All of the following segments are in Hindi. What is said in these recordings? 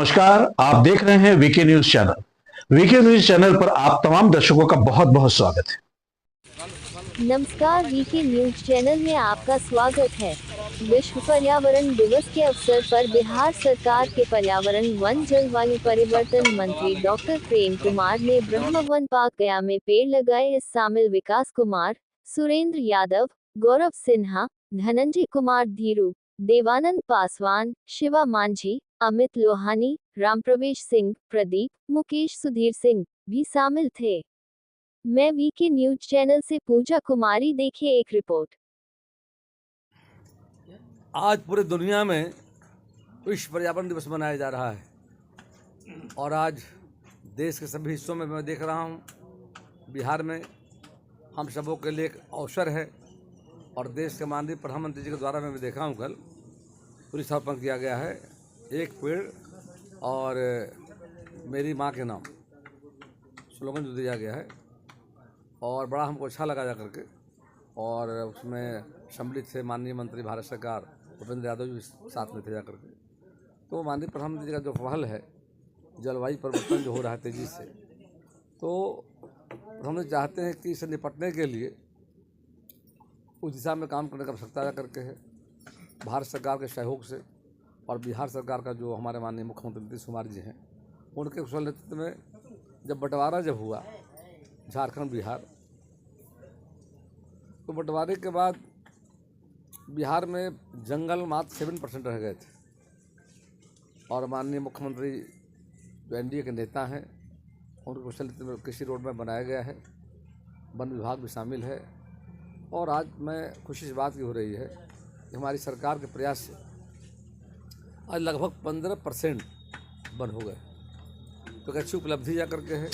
नमस्कार। आप देख रहे हैं VK news channel. VK news channel पर आप तमाम दर्शकों का बहुत बहुत स्वागत है। नमस्कार, वीके न्यूज चैनल में आपका स्वागत है। विश्व पर्यावरण दिवस के अवसर पर बिहार सरकार के पर्यावरण वन जलवायु परिवर्तन मंत्री डॉक्टर प्रेम कुमार ने ब्रह्म वन पार्क गया में पेड़ लगाए। इस शामिल विकास कुमार, सुरेंद्र यादव, गौरव सिन्हा, धनंजय कुमार धीरू, देवानंद पासवान, शिवा मांझी, अमित लोहानी, रामप्रवेश सिंह, प्रदीप, मुकेश सुधीर सिंह भी शामिल थे। मैं वीके न्यूज चैनल से पूजा कुमारी, देखिए एक रिपोर्ट। आज पूरे दुनिया में विश्व पर्यावरण दिवस मनाया जा रहा है और आज देश के सभी हिस्सों में मैं देख रहा हूँ, बिहार में हम सबों के लिए एक अवसर है और देश के माननीय प्रधानमंत्री जी के द्वारा मैं देखा हूँ, कल वृक्षारोपण किया गया है, एक पेड़ और मेरी माँ के नाम स्लोगन जो दिया गया है और बड़ा हमको अच्छा लगा जा करके। और उसमें सम्मिलित थे माननीय मंत्री भारत सरकार भूपेंद्र यादव जी साथ में थे जा करके। तो माननीय प्रधानमंत्री जी का जो पहल है जलवायु परिवर्तन जो हो रहा है तेज़ी से, तो हम चाहते हैं कि इससे निपटने के लिए उस दिशा में काम करने की आवश्यकता जा करके है। भारत सरकार के सहयोग से और बिहार सरकार का जो हमारे माननीय मुख्यमंत्री नीतीश कुमार जी हैं, उनके कुशल नेतृत्व में जब बंटवारा जब हुआ झारखंड बिहार, तो बंटवारे के बाद बिहार में जंगल मात्र 7% रह गए थे और माननीय मुख्यमंत्री जो एनडीए के नेता हैं उनके कुशल नेतृत्व में कृषि रोड में बनाया गया है, वन विभाग भी शामिल है। और आज मैं खुशी इस बात की हो रही है कि हमारी सरकार के प्रयास से आज लगभग 15% वन हो गए, तो एक अच्छी उपलब्धि जा करके है,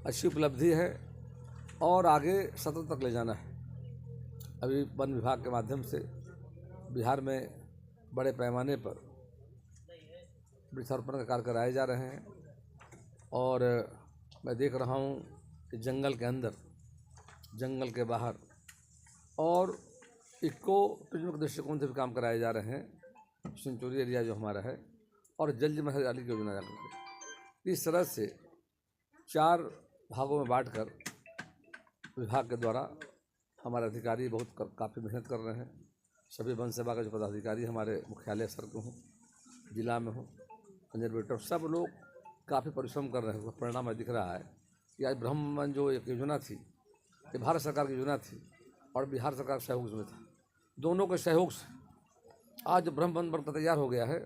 अच्छी उपलब्धि है और आगे सतत तक ले जाना है। अभी वन विभाग के माध्यम से बिहार में बड़े पैमाने पर वृक्षारोपण का कार्य कराए जा रहे हैं और मैं देख रहा हूँ कि जंगल के अंदर, जंगल के बाहर और इको टूरिज्म के दृष्टिकोण से भी काम कराए जा रहे हैं। सेंचुरी एरिया जो हमारा है और जल जीवन हरियाली की योजना जाकर इस तरह से 4 भागों में बांटकर विभाग के द्वारा हमारे अधिकारी बहुत काफ़ी मेहनत कर रहे हैं। सभी वन सेवा के जो पदाधिकारी हमारे मुख्यालय स्तर के हों, जिला में हों, कंजर्वेटर, सब लोग काफ़ी परिश्रम कर रहे हैं। उसका परिणाम दिख रहा है कि आज ब्रह्म वन जो एक योजना थी, ये भारत सरकार की योजना थी और बिहार सरकार के सहयोग में था। दोनों के सहयोग से आज जो ब्रह्म वन बनकर तैयार हो गया है,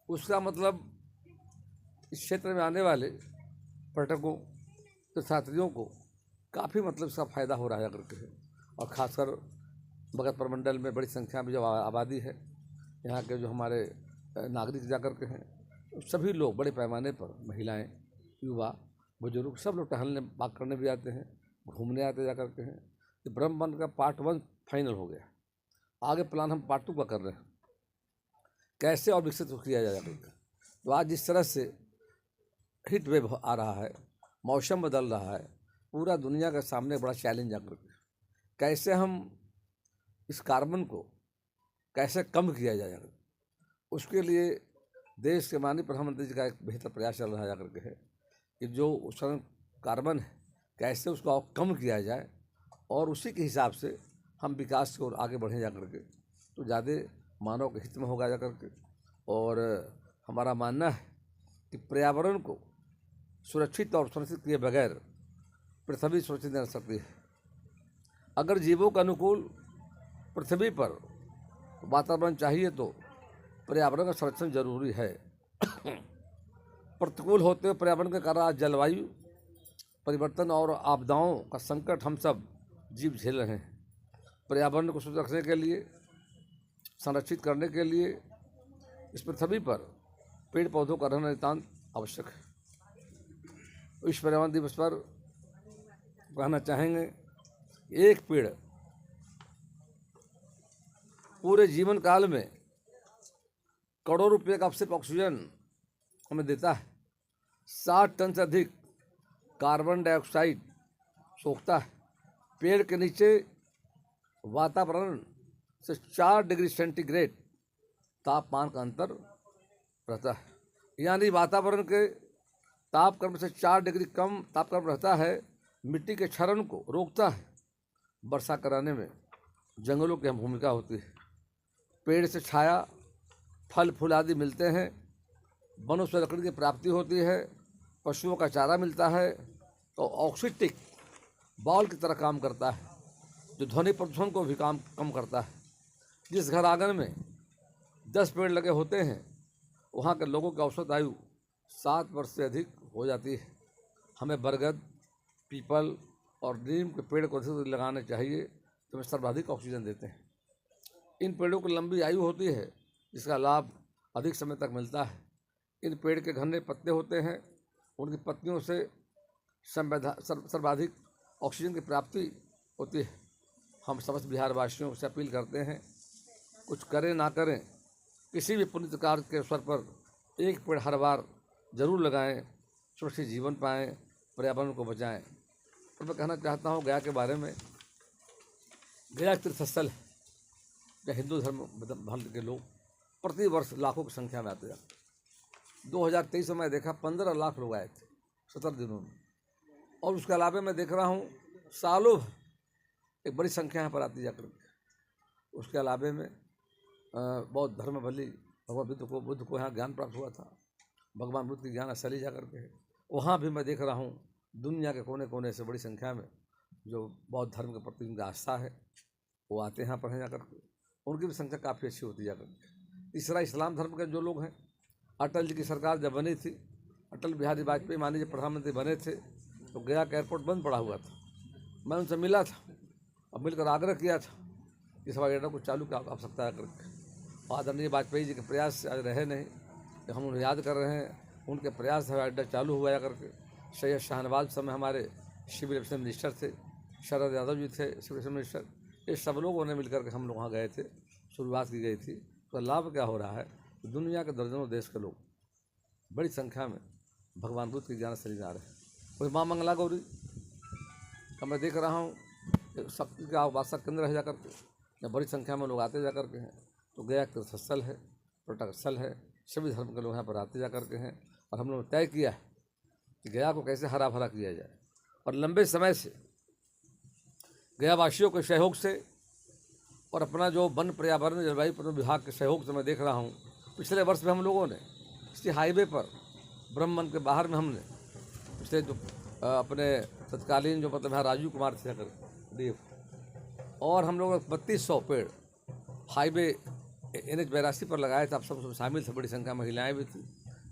उसका मतलब इस क्षेत्र में आने वाले पर्यटकों, तीर्थयात्रियों को काफ़ी मतलब इसका फ़ायदा हो रहा है करके है। और ख़ासकर भगत प्रमंडल में बड़ी संख्या में जो आबादी है, यहाँ के जो हमारे नागरिक जा कर के हैं, सभी लोग बड़े पैमाने पर, महिलाएं, युवा, बुजुर्ग, सब लोग टहलने बात करने भी आते हैं, घूमने आते जा करके हैं। कि ब्रह्म वन का पार्ट 1 फाइनल हो गया, आगे प्लान हम पार्ट 2 का कर रहे हैं, कैसे और विकसित किया जा करके। तो आज जिस तरह से हीट वेव आ रहा है, मौसम बदल रहा है, पूरा दुनिया के सामने बड़ा चैलेंज आकर के कैसे हम इस कार्बन को कैसे कम किया जाए, उसके लिए देश के माननीय प्रधानमंत्री जी का एक बेहतर प्रयास चल रहा है जाकर के है कि जो उसका कार्बन है कैसे उसको कम किया जाए और उसी के हिसाब से हम विकास की ओर आगे बढ़े जा कर के, तो ज़्यादा मानव के हित में होगा जा कर के। और हमारा मानना है कि पर्यावरण को सुरक्षित और सुरक्षित किए बगैर पृथ्वी सुरक्षित नहीं रह सकती है। अगर जीवों के अनुकूल पृथ्वी पर वातावरण चाहिए तो पर्यावरण का संरक्षण जरूरी है। प्रतिकूल होते हुए पर्यावरण के कारण आज जलवायु परिवर्तन और आपदाओं का संकट हम सब जीव झेल रहे हैं। पर्यावरण को सुरक्षित रखने के लिए, संरक्षित करने के लिए इस पृथ्वी पर पेड़ पौधों का रहना नितांत आवश्यक है। विश्व पर्यावरण दिवस पर कहना चाहेंगे, एक पेड़ पूरे जीवन काल में करोड़ों रुपए का सिर्फ ऑक्सीजन हमें देता है, 60 टन से अधिक कार्बन डाइऑक्साइड सोखता है। पेड़ के नीचे वातावरण से 4 डिग्री सेंटीग्रेड तापमान का अंतर रहता है, यानी वातावरण के तापक्रम से 4 डिग्री कम तापक्रम रहता है। मिट्टी के क्षरण को रोकता है। वर्षा कराने में जंगलों की अहम भूमिका होती है। पेड़ से छाया, फल फूल आदि मिलते हैं। वनों से लकड़ी की प्राप्ति होती है। पशुओं का चारा मिलता है। तो ऑक्सीटिक बॉल की तरह काम करता है, जो ध्वनि प्रदूषण को भी कम करता है। जिस घर आंगन में 10 पेड़ लगे होते हैं, वहाँ के लोगों की औसत आयु 7 वर्ष से अधिक हो जाती है। हमें बरगद, पीपल और नीम के पेड़ को अधिक लगाने चाहिए, तो वे सर्वाधिक ऑक्सीजन देते हैं। इन पेड़ों की लंबी आयु होती है, जिसका लाभ अधिक समय तक मिलता है। इन पेड़ के घने पत्ते होते हैं। उनकी पत्तियों से सर्वाधिक ऑक्सीजन की प्राप्ति होती है। हम समस्त बिहार वासियों से अपील करते हैं, कुछ करें ना करें, किसी भी पुण्य कार्य के अवसर पर एक पेड़ हर बार जरूर लगाएं, सुरक्षित जीवन पाएं, पर्यावरण को बचाएं। और मैं कहना चाहता हूँ गया के बारे में। गया तीर्थस्थल है, जहाँ हिंदू धर्म के लोग प्रति वर्ष लाखों की संख्या में आते जाते। 2023 में मैं देखा 15 लाख लोग आए थे 70 दिनों में। और उसके अलावा मैं देख रहा हूँ सालों भर एक बड़ी संख्या यहाँ पर आती जाकर के। उसके अलावा में बौद्ध धर्म बलि भगवान बुद्ध को यहाँ ज्ञान प्राप्त हुआ था। भगवान बुद्ध की ज्ञान असली जाकर के है। वहाँ भी मैं देख रहा हूँ दुनिया के कोने कोने से बड़ी संख्या में जो बौद्ध धर्म के प्रति उनकी आस्था है, वो आते हैं यहाँ पढ़ने जाकर के। उनकी भी संख्या काफ़ी अच्छी होती जाकर के। तीसरा, इस्लाम धर्म के जो लोग हैं, अटल जी की सरकार जब बनी थी, अटल बिहारी वाजपेयी माननीय प्रधानमंत्री बने थे, तो गया का एयरपोर्ट बंद पड़ा हुआ था। मैं उनसे मिला था और मिलकर आग्रह किया था कि हवाई अड्डा को चालू की आवश्यकता है करके। आदरणीय वाजपेयी जी के प्रयास से आज रहे नहीं, तो हम उन्हें याद कर रहे हैं। उनके प्रयास से हवाई अड्डा चालू हुआ करके। सैयद शाहनवाज समय हमारे सिविल एविएशन मिनिस्टर थे, शरद यादव जी थे सिविल एविएशन मिनिस्टर। ये सब लोगों ने मिलकर के हम लोग वहाँ गए थे, शुरुआत की गई थी। तो लाभ क्या हो रहा है, दुनिया के दर्जनों देश के लोग बड़ी संख्या में भगवान बुद्ध की ज्ञान से जा रहे हैं। वही माँ मंगला गौरी का मैं देख रहा हूँ शक्ति का वासा केंद्र है जाकर के। बड़ी संख्या में लोग आते जाकर के हैं। तो गया तीर्थस्थल है, पर्यटक स्थल है। सभी धर्म के लोग यहाँ पर आते जाकर के हैं। और हम लोगों ने तय किया है कि गया को कैसे हरा भरा किया जाए। और लंबे समय से गया वासियों के सहयोग से और अपना जो वन पर्यावरण जलवायु प्रबंधन विभाग के सहयोग से मैं देख रहा हूँ, पिछले वर्ष में हम लोगों ने इसी हाईवे पर ब्रह्मवन के बाहर में हमने पिछले जो अपने तत्कालीन जो मतलब है राजीव कुमार थे डीएफ, और हम लोग 3200 पेड़ हाईवे NH 82 पर लगाए थे। आप सब शामिल थे, बड़ी संख्या में महिलाएँ भी थी,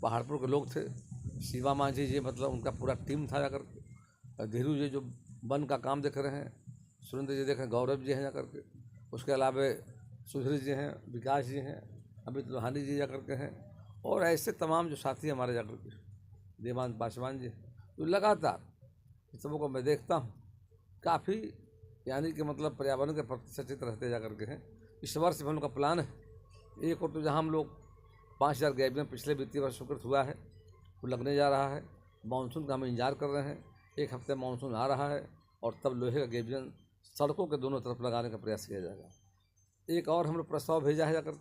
पहाड़पुर के लोग थे। शिवा मांझी जी मतलब उनका पूरा टीम था जाकर के। धीरू जी जो वन का काम देख रहे हैं, सुरेंद्र जी देखें, गौरव जी हैं जाकर के। उसके अलावा सुधीर जी हैं, विकास जी हैं, अमित लोहानी जी जाकर के हैं। और ऐसे तमाम जो साथी हमारे जाकर के, देवान पासवान जी, तो लगातार इन सबों को मैं देखता हूँ काफ़ी, यानी कि मतलब पर्यावरण के प्रति सचेत रहते जाकर के हैं। इस वर्ष हम लोग का प्लान है एक और, तो जहाँ हम लोग 5000 गैबियन पिछले वित्तीय वर्ष स्वीकृत हुआ है, वो लगने जा रहा है। मानसून का हम इंतजार कर रहे हैं। एक हफ्ते मानसून आ रहा है और तब लोहे का गैबियन सड़कों के दोनों तरफ लगाने का प्रयास किया जाएगा। एक और हम लोग प्रस्ताव भेजा है जाकर,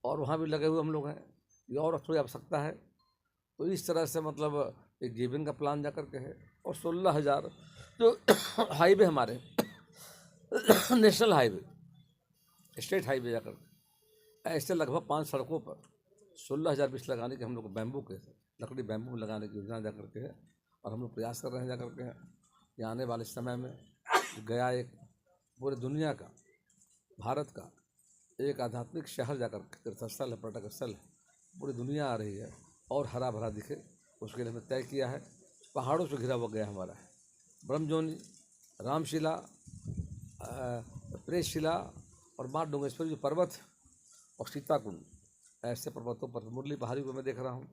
और वहाँ भी लगे हुए हम लोग हैं। ये और थोड़ी आवश्यकता है। तो इस तरह से मतलब एक गैबियन का प्लान जाकर के है। और 16,000 जो हाईवे हमारे नेशनल हाईवे, स्टेट हाईवे जाकर ऐसे लगभग 5 सड़कों पर 16,000 वृक्ष लगाने के हम लोग बैम्बू के लकड़ी बैम्बू में लगाने की योजना जाकर के है। और हम लोग प्रयास कर रहे हैं जाकर के हैं कि आने वाले समय में गया एक पूरी दुनिया का, भारत का एक आध्यात्मिक शहर जाकर तीर्थस्थल है, पर्यटक स्थल है। पूरी दुनिया आ रही है और हरा भरा दिखे, उसके लिए हमने तय किया है। पहाड़ों से घिरा हुआ गया हमारा है। ब्रह्मजोनी, रामशिला, प्रेसशिला और माँ डोंगेश्वरी जो पर्वत है, और सीताकुंड, ऐसे पर्वतों पर मुरली पहाड़ी को मैं देख रहा हूँ।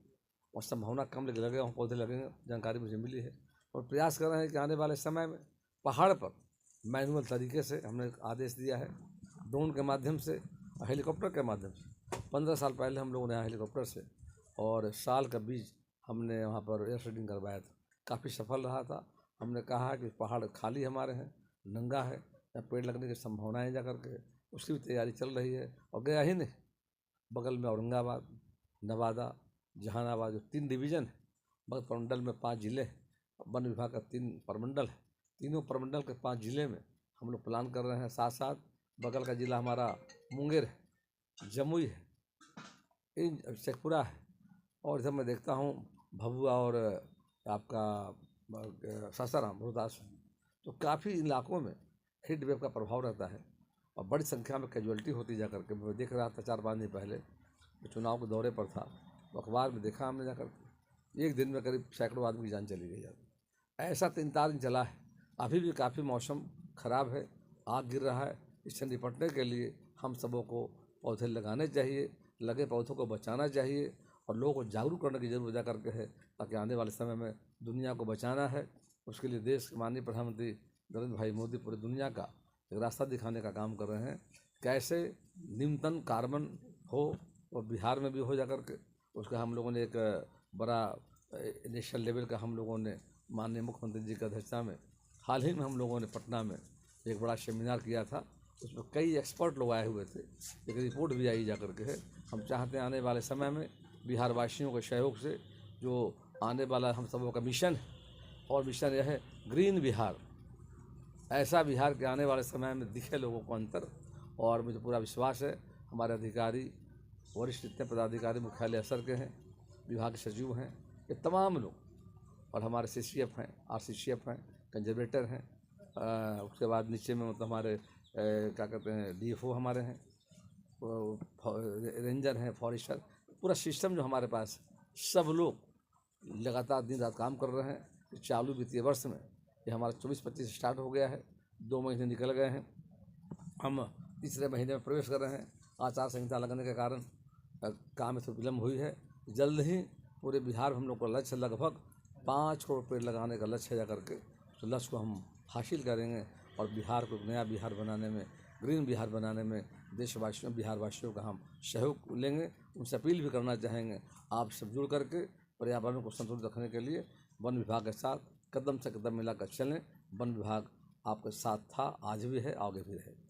और संभावना कम लगे हूँ, पौधे लगेंगे, जानकारी मुझे मिली है। और प्रयास कर रहे हैं कि आने वाले समय में पहाड़ पर मैनुअल तरीके से हमने आदेश दिया है, ड्रोन के माध्यम से, हेलीकॉप्टर के माध्यम से। 15 साल पहले हम लोगों ने यहाँ हेलीकॉप्टर से और साल का बीज हमने वहाँ पर एयर शेडिंग करवाया था, काफ़ी सफल रहा था। हमने कहा कि पहाड़ खाली हमारे हैं, नंगा है, या पेड़ लगने की संभावनाएँ जा करके, उसकी भी तैयारी चल रही है। और गया ही नहीं, बगल में औरंगाबाद, नवादा, जहानाबाद, जो 3 डिवीज़न है। बगल प्रमंडल में 5 ज़िले हैं। वन विभाग का 3 प्रमंडल है। तीनों प्रमंडल के 5 ज़िले में हम लोग प्लान कर रहे हैं। साथ साथ बगल का ज़िला हमारा मुंगेर है, जमुई है, इन शेखपुरा है, और इधर मैं देखता हूँ भभुआ और आपका सासाराम, रोहतास। तो काफ़ी इलाकों में हीट वेव का प्रभाव रहता है और बड़ी संख्या में कैजुअल्टी होती जा करके। मैं देख रहा था 4-5 दिन पहले, मैं चुनाव के दौरे पर था, तो अखबार में देखा हमने जाकर, एक दिन में करीब सैकड़ों आदमी की जान चली गई। ऐसा 3-4 दिन चला है। अभी भी काफ़ी मौसम ख़राब है, आग गिर रहा है। इससे निपटने के लिए हम सबों को पौधे लगाने चाहिए, लगे पौधों को बचाना चाहिए और लोगों को जागरूक करने की जरूरत जा करके है, ताकि आने वाले समय में दुनिया को बचाना है। उसके लिए देश के माननीय प्रधानमंत्री नरेंद्र भाई मोदी पूरी दुनिया का एक रास्ता दिखाने का काम कर रहे हैं। कैसे न्यूनतम कार्बन हो, और बिहार में भी हो जा करके उसका हम लोगों ने एक बड़ा नेशनल लेवल का हम लोगों ने माननीय मुख्यमंत्री जी की अध्यक्षता में हाल ही में हम लोगों ने पटना में एक बड़ा सेमिनार किया था। उसमें कई एक्सपर्ट लोग आए हुए थे, एक रिपोर्ट भी आई जा करके है। हम चाहते हैं आने वाले समय में बिहार वासियों के सहयोग से जो आने वाला हम सबों का मिशन है, और मिशन यह है ग्रीन बिहार, ऐसा बिहार के आने वाले समय में दिखे लोगों को अंतर। और मुझे पूरा विश्वास है हमारे अधिकारी, वरिष्ठ जितने पदाधिकारी मुख्यालय स्तर के हैं, विभाग के सचिव हैं, ये तमाम लोग, और हमारे CCF हैं, RCCF हैं, कंजर्वेटर हैं, उसके बाद नीचे में मतलब हमारे क्या कहते हैं DFO हमारे हैं, रेंजर हैं, फॉरेस्टर, पूरा सिस्टम जो हमारे पास, सब लोग लगातार दिन रात काम कर रहे हैं। चालू वित्तीय वर्ष में ये हमारा 24-25 स्टार्ट हो गया है, 2 महीने निकल गए हैं, हम तीसरे महीने में प्रवेश कर रहे हैं। आचार संहिता लगने के कारण काम में थोड़ी विलम्ब हुई है। जल्द ही पूरे बिहार में हम लोग का लक्ष्य लगभग 5 करोड़ पेड़ लगाने का लक्ष्य है जा करके, तो लक्ष्य को हम हासिल करेंगे और बिहार को नया बिहार बनाने में, ग्रीन बिहार बनाने में देशवासियों, बिहार वासियों का हम सहयोग लेंगे। उनसे अपील भी करना चाहेंगे, आप सब जुड़ करके पर्यावरण को संतुलित रखने के लिए वन विभाग के साथ कदम से कदम मिलाकर चलें। वन विभाग आपके साथ था, आज भी है, आगे भी रहेगा।